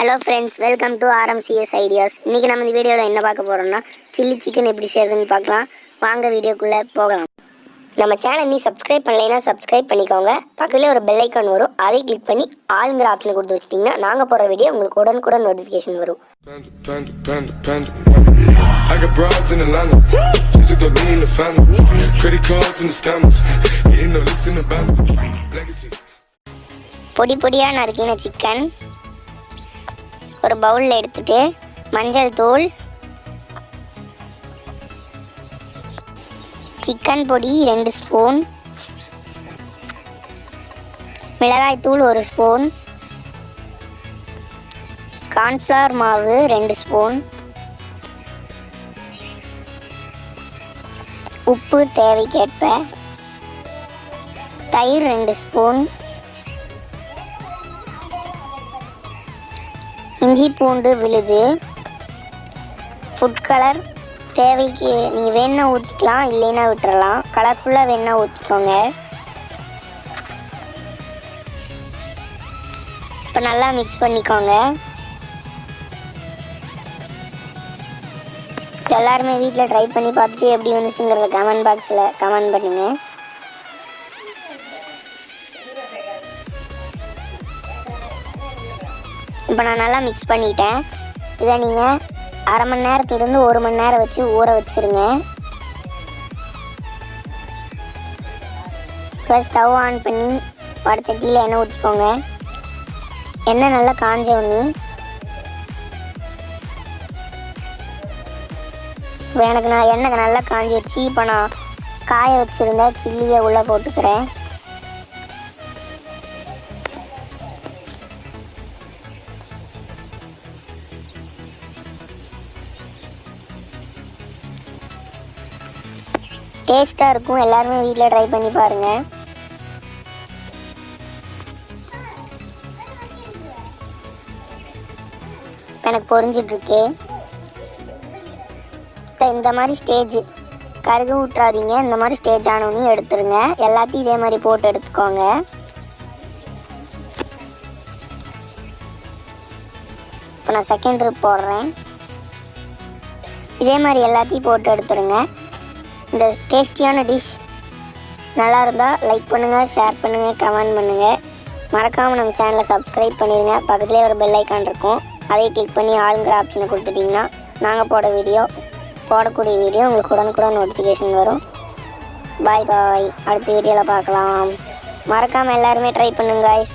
Hello friends, welcome to RMCS ideas. இன்றைக்கி நம்ம இந்த வீடியோவில் என்ன பார்க்க போகிறோம்னா சில்லி சிக்கன் எப்படி செய்யறதுன்னு பார்க்கலாம். வாங்க வீடியோக்குள்ளே போகலாம். நம்ம சேனல் நீ சப்ஸ்கிரைப் பண்ணலைன்னா சப்ஸ்கிரைப் பண்ணிக்கோங்க. பக்கத்துலேயே ஒரு பெல் ஐக்கான் வரும், அதை கிளிக் பண்ணி ஆளுங்கிற ஆப்ஷனை கொடுத்து வச்சிட்டிங்கன்னா நாங்கள் போகிற வீடியோ உங்களுக்கு உடனுக்குடன் நோட்டிஃபிகேஷன் வரும். பொடி பொடியாக நறுக்கின சிக்கன் ஒரு பவுலில் எடுத்துட்டு மஞ்சள் தூள், சிக்கன் பொடி 2 ஸ்பூன், மிளகாய் தூள் 1 ஸ்பூன், கார்ன்ஃப்ளவர் மாவு 2 ஸ்பூன், உப்பு தேவைக்கேற்ப, தயிர் 2 ஸ்பூன், இஞ்சி பூண்டு விழுது, ஃபுட் கலர் தேவைக்கு நீங்கள் வேணா ஊற்றிக்கலாம், இல்லைன்னா விட்டுறலாம். கலர்ஃபுல்லாக வேணா ஊற்றிக்கோங்க. இப்போ நல்லா மிக்ஸ் பண்ணிக்கோங்க. எல்லாருமே வீட்டில் ட்ரை பண்ணி பார்த்துட்டு எப்படி வந்துச்சுங்கிறத கமெண்ட் பாக்ஸில் கமெண்ட் பண்ணுங்கள். இப்போ நான் நல்லா மிக்ஸ் பண்ணிட்டேன். இதை நீங்கள் அரை மணி நேரத்துலேருந்து 1 மணி நேரம் வச்சு ஊற வச்சுருங்க. இப்போ ஸ்டவ் ஆன் பண்ணி வடச்சட்டியில் எண்ணெய் ஊற்றிக்கோங்க. எண்ணெய் நல்லா காஞ்ச உடனே இப்போ எண்ணெய் நல்லா காஞ்சிடுச்சு. இப்போ நான் காய வச்சுருந்த சில்லியை உள்ளே போட்டுக்கிறேன். டேஸ்ட்டாக இருக்கும். எல்லாருமே வீட்டில் ட்ரை பண்ணி பாருங்கள். எனக்கு பொரிஞ்சிட்ருக்கு. இப்போ இந்த மாதிரி ஸ்டேஜ் கருகு விட்றாதீங்க. இந்த மாதிரி ஸ்டேஜ் ஆனோன்னு எடுத்துருங்க. எல்லாத்தையும் இதே மாதிரி போட்டு எடுத்துக்கோங்க. இப்போ நான் செகண்ட் ட்ரிப் போடுறேன். இதே மாதிரி எல்லாத்தையும் போட்டு எடுத்துருங்க. இந்த டேஸ்டியான டிஷ் நல்லா இருந்தால் லைக் பண்ணுங்கள், ஷேர் பண்ணுங்கள், கமெண்ட் பண்ணுங்கள். மறக்காமல் நம்ம சேனலை சப்ஸ்கிரைப் பண்ணிடுங்க. பக்கத்துலேயே ஒரு பெல் ஐக்கான் இருக்கும், அதை கிளிக் பண்ணி ஆளுங்கிற ஆப்ஷனை கொடுத்துட்டிங்கன்னா நாங்கள் போடக்கூடிய வீடியோ உங்களுக்கு உடனுக்குடன் நோட்டிஃபிகேஷன் வரும். பாய் பாய். அடுத்த வீடியோவில் பார்க்கலாம். மறக்காமல் எல்லாருமே ட்ரை பண்ணுங்க guys.